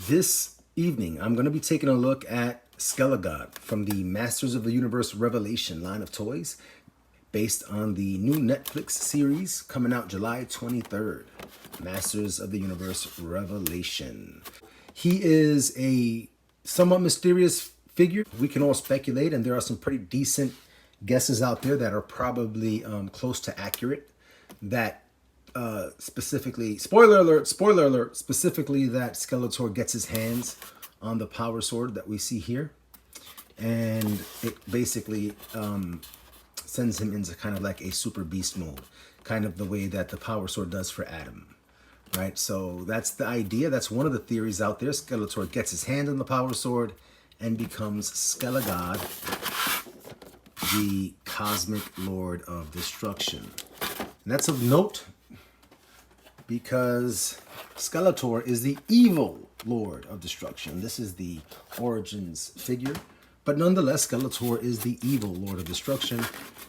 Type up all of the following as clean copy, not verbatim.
This evening, I'm going to be taking a look at SKELEGOD from the Masters of the Universe Revelation line of toys, based on the new Netflix series coming out July 23rd, Masters of the Universe Revelation. He is a somewhat mysterious figure. We can all speculate, and there are some pretty decent guesses out there that are probably close to accurate, that specifically, spoiler alert, specifically that Skeletor gets his hands on the power sword that we see here. And it basically sends him into kind of like a super beast mode, kind of the way that the power sword does for Adam, right? So that's the idea. That's one of the theories out there. Skeletor gets his hand on the power sword and becomes SKELEGOD, the cosmic lord of destruction. And that's of note because Skeletor is the evil lord of destruction. This is the origins figure, but nonetheless, Skeletor is the evil lord of destruction,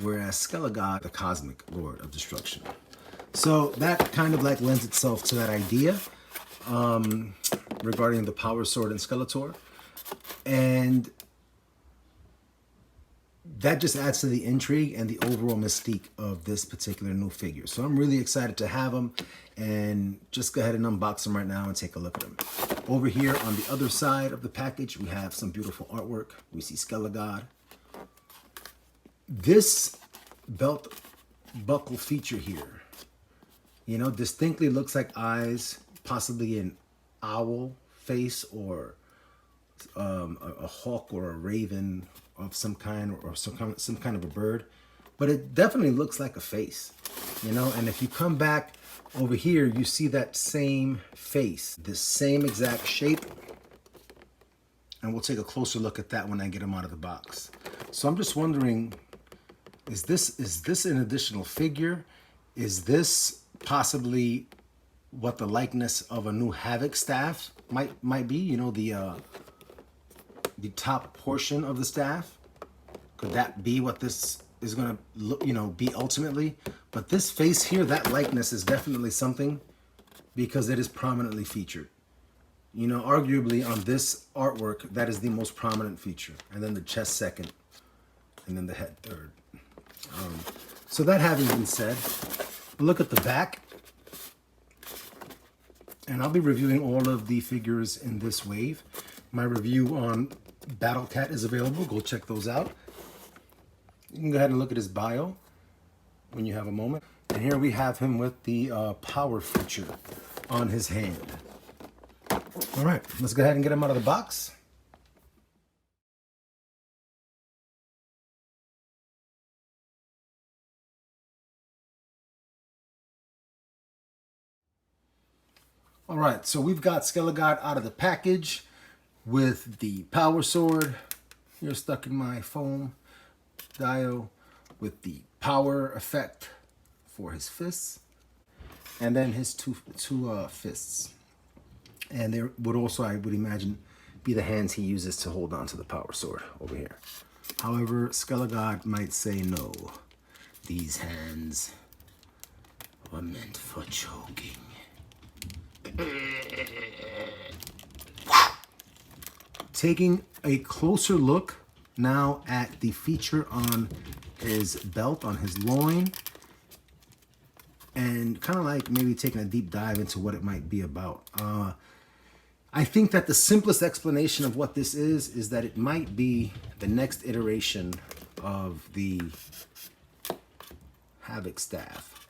whereas SKELEGOD, the cosmic lord of destruction. So that kind of like lends itself to that idea regarding the power sword and Skeletor. And that just adds to the intrigue and the overall mystique of this particular new figure. So I'm really excited to have him, and just go ahead and unbox him right now and take a look at him. Over here on the other side of the package, we have some beautiful artwork. We see SKELEGOD. This belt buckle feature here, you know, distinctly looks like eyes, possibly an owl face, or a hawk or a raven of some kind, or some kind of a bird, but it definitely looks like a face, you know. And if you come back over here, you see that same face, the same exact shape, and we'll take a closer look at that when I get him out of the box. So I'm just wondering, is this an additional figure? Is this possibly what the likeness of a new Havoc staff might be? You know, the top portion of the staff. Could that be what this is going to look, you know, be ultimately? But this face here, that likeness is definitely something, because it is prominently featured. You know, arguably on this artwork, that is the most prominent feature, and then the chest second, and then the head third. So that having been said, look at the back, and I'll be reviewing all of the figures in this wave. My review on Battle Cat is available. Go check those out. You can go ahead and look at his bio when you have a moment. And here we have him with the power feature on his hand. All right, let's go ahead and get him out of the box. All right, so we've got SKELEGOD out of the package with the power sword here stuck in my foam dio, with the power effect for his fists, and then his two fists. And there would also, I would imagine, be the hands he uses to hold on to the power sword over here. However, SKELEGOD might say no. These hands are meant for choking. Taking a closer look now at the feature on his belt, on his loin, and kind of like maybe taking a deep dive into what it might be about. I think that the simplest explanation of what this is that it might be the next iteration of the Havoc staff,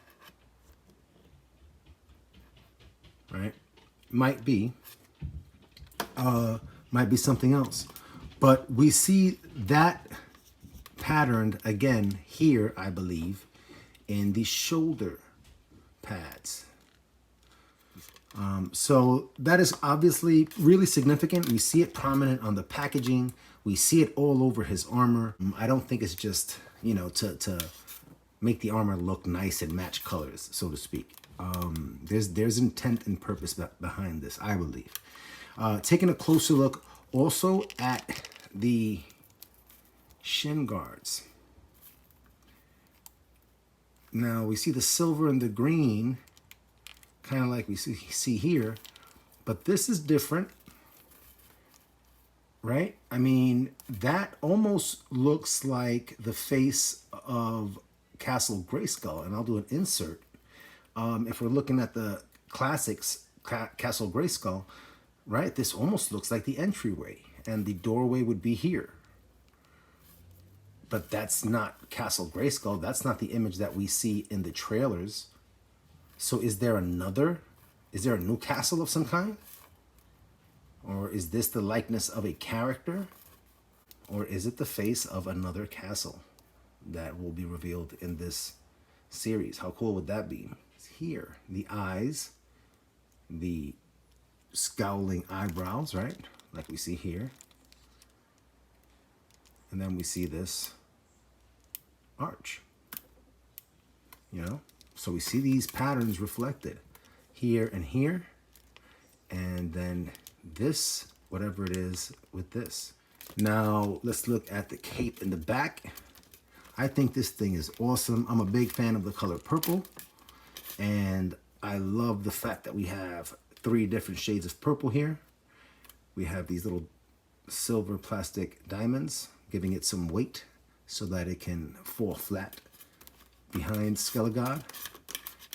right? Might be something else. But we see that patterned again here, I believe, in the shoulder pads. So that is obviously really significant. We see it prominent on the packaging. We see it all over his armor. I don't think it's just, you know, to make the armor look nice and match colors, so to speak. There's intent and purpose behind this, I believe. Taking a closer look also at the Shin Guards. Now we see the silver and the green, kind of like we see here, but this is different. right? I mean, that almost looks like the face of Castle Grayskull, and I'll do an insert. If we're looking at the classics, Castle Grayskull, right? This almost looks like the entryway, and the doorway would be here. But that's not Castle Grayskull. That's not the image that we see in the trailers. So is there a new castle of some kind? Or is this the likeness of a character? Or is it the face of another castle that will be revealed in this series? How cool would that be? Here, the eyes, the scowling eyebrows, right? Like we see here. And then we see this arch, you know? So we see these patterns reflected here and here. And then this, whatever it is with this. Now, let's look at the cape in the back. I think this thing is awesome. I'm a big fan of the color purple. And I love the fact that we have 3 different shades of purple here. We have these little silver plastic diamonds, giving it some weight so that it can fall flat behind SKELEGOD.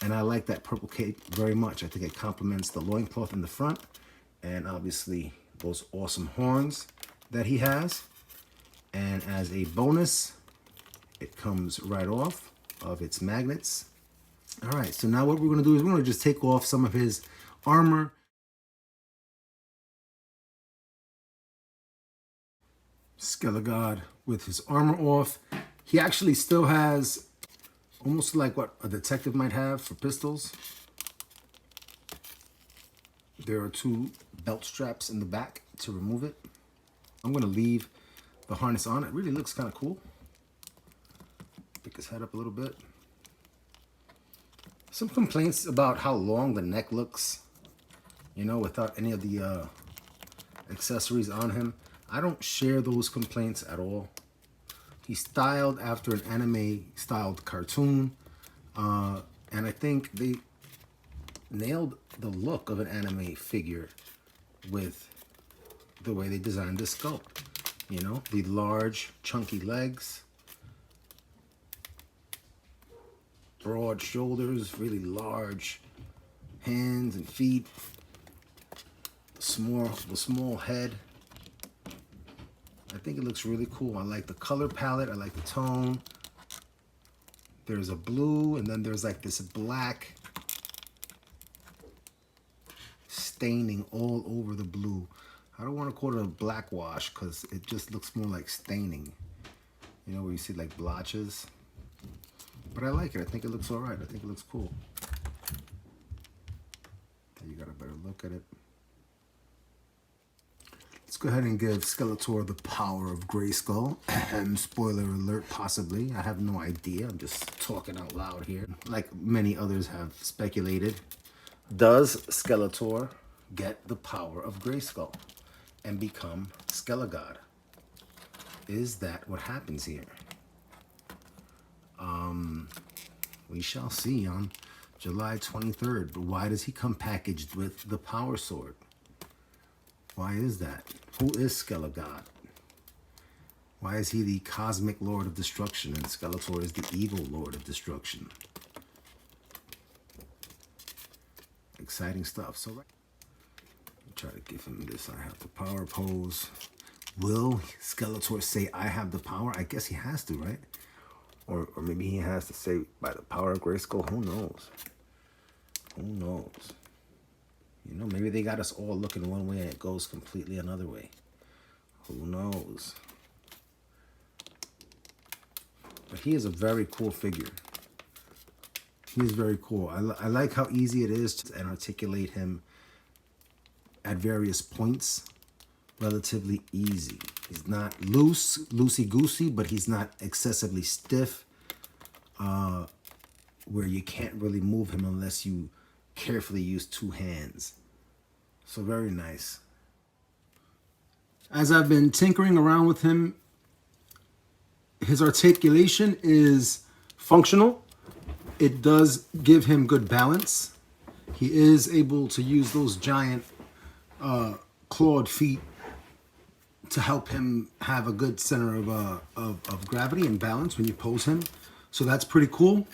And I like that purple cape very much. I think it complements the loincloth in the front, and obviously those awesome horns that he has. And as a bonus, it comes right off of its magnets. All right, so now what we're going to do is we're going to just take off some of his armor. SKELEGOD with his armor off. He actually still has almost like what a detective might have for pistols. There are 2 belt straps in the back to remove it. I'm going to leave the harness on. It really looks kind of cool. Pick his head up a little bit. Some complaints about how long the neck looks, you know, without any of the accessories on him. I don't share those complaints at all. He's styled after an anime-styled cartoon, and I think they nailed the look of an anime figure with the way they designed the sculpt. You know, the large, chunky legs, broad shoulders, really large hands and feet, the small head. I think it looks really cool. I like the color palette. I like the tone. There's a blue, and then there's like this black staining all over the blue. I don't want to call it a black wash because it just looks more like staining. You know, where you see like blotches. But I like it. I think it looks all right. I think it looks cool. There, you got a better look at it. Let's go ahead and give Skeletor the power of Grayskull. Spoiler alert, possibly. I have no idea. I'm just talking out loud here. Like many others have speculated. Does Skeletor get the power of Grayskull and become SKELEGOD? Is that what happens here? We shall see on July 23rd. But why does he come packaged with the power sword? Why is that? Who is SKELEGOD? Why is he the cosmic lord of destruction and Skeletor is the evil lord of destruction? Exciting stuff. So try to give him this I have the power pose. Will Skeletor say I have the power? I guess he has to, right? Or maybe he has to say by the power of Grayskull. Who knows? Who knows? You know, maybe they got us all looking one way and it goes completely another way. Who knows? But he is a very cool figure. He is very cool. I like how easy it is to articulate him at various points. Relatively easy. He's not loosey-goosey, but he's not excessively stiff, where you can't really move him unless you carefully use 2 hands. So very nice. As I've been tinkering around with him, his articulation is functional. It does give him good balance. He is able to use those giant clawed feet to help him have a good center of gravity and balance when you pose him. So that's pretty cool.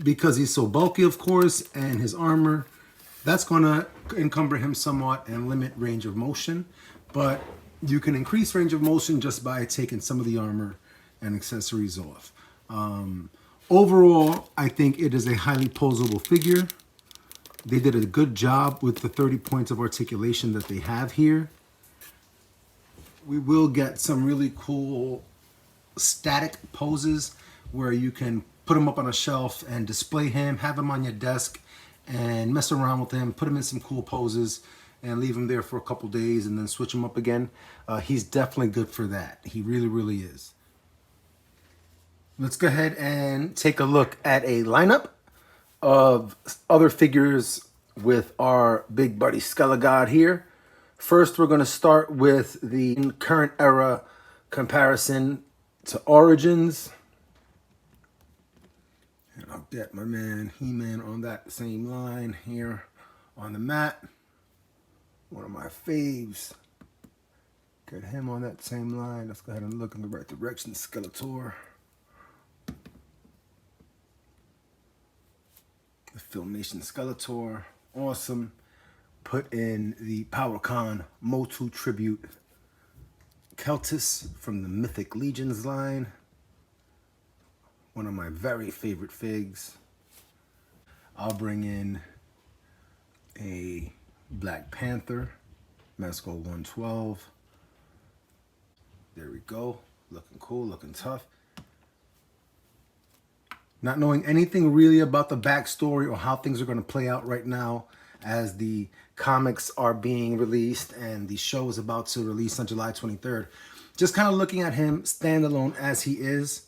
Because he's so bulky, of course, and his armor, that's going to encumber him somewhat and limit range of motion. But you can increase range of motion just by taking some of the armor and accessories off. Overall, I think it is a highly posable figure. They did a good job with the 30 points of articulation that they have here. We will get some really cool static poses where you can put him up on a shelf and display him, have him on your desk and mess around with him, put him in some cool poses and leave him there for a couple days and then switch him up again. He's definitely good for that. He really, really is. Let's go ahead and take a look at a lineup of other figures with our big buddy SKELEGOD here. First, we're going to start with the current era comparison to Origins. And I'll get my man He-Man on that same line here on the mat. One of my faves. Get him on that same line. Let's go ahead and look in the right direction. Skeletor. The Filmation Skeletor. Awesome. Put in the PowerCon MOTU tribute Keltis from the Mythic Legions line. One of my very favorite figs. I'll bring in a Black Panther, Mesco 112. There we go. Looking cool, looking tough. Not knowing anything really about the backstory or how things are going to play out right now as the comics are being released and the show is about to release on July 23rd. Just kind of looking at him standalone as he is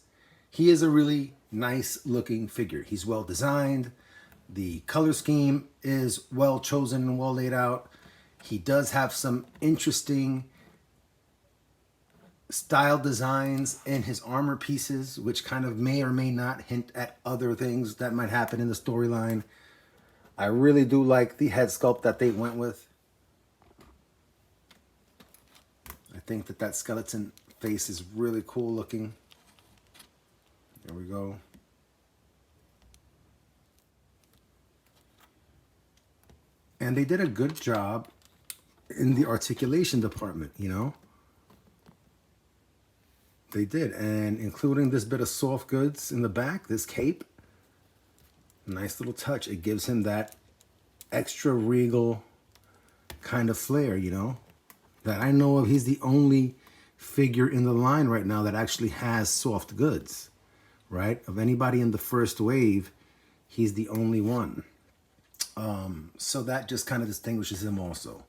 a really nice looking figure. He's well designed. The color scheme is well chosen and well laid out. He does have some interesting style designs in his armor pieces, which kind of may or may not hint at other things that might happen in the storyline. I really do like the head sculpt that they went with. I think that skeleton face is really cool looking. There we go. And they did a good job in the articulation department, you know. They did, and including this bit of soft goods in the back, this cape. Nice little touch. It gives him that extra regal kind of flair, you know, that I know of. He's the only figure in the line right now that actually has soft goods, right? Of anybody in the first wave, he's the only one. So that just kind of distinguishes him also.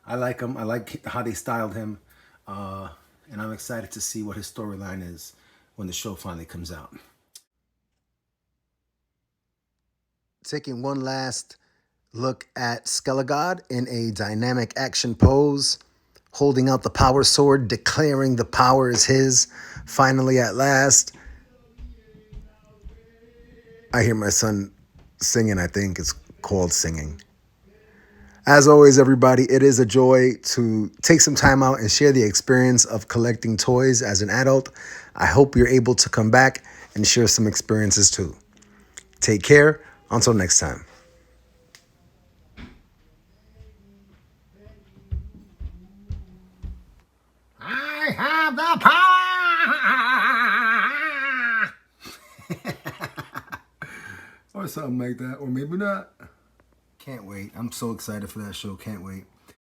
I like him. I like how they styled him. And I'm excited to see what his storyline is when the show finally comes out. Taking one last look at SKELEGOD in a dynamic action pose, holding out the power sword, declaring the power is his, finally at last. I hear my son singing. I think it's called singing. As always, everybody, it is a joy to take some time out and share the experience of collecting toys as an adult. I hope you're able to come back and share some experiences too. Take care. Until next time. I have the power. Or something like that, or maybe not. Can't wait. I'm so excited for that show. Can't wait.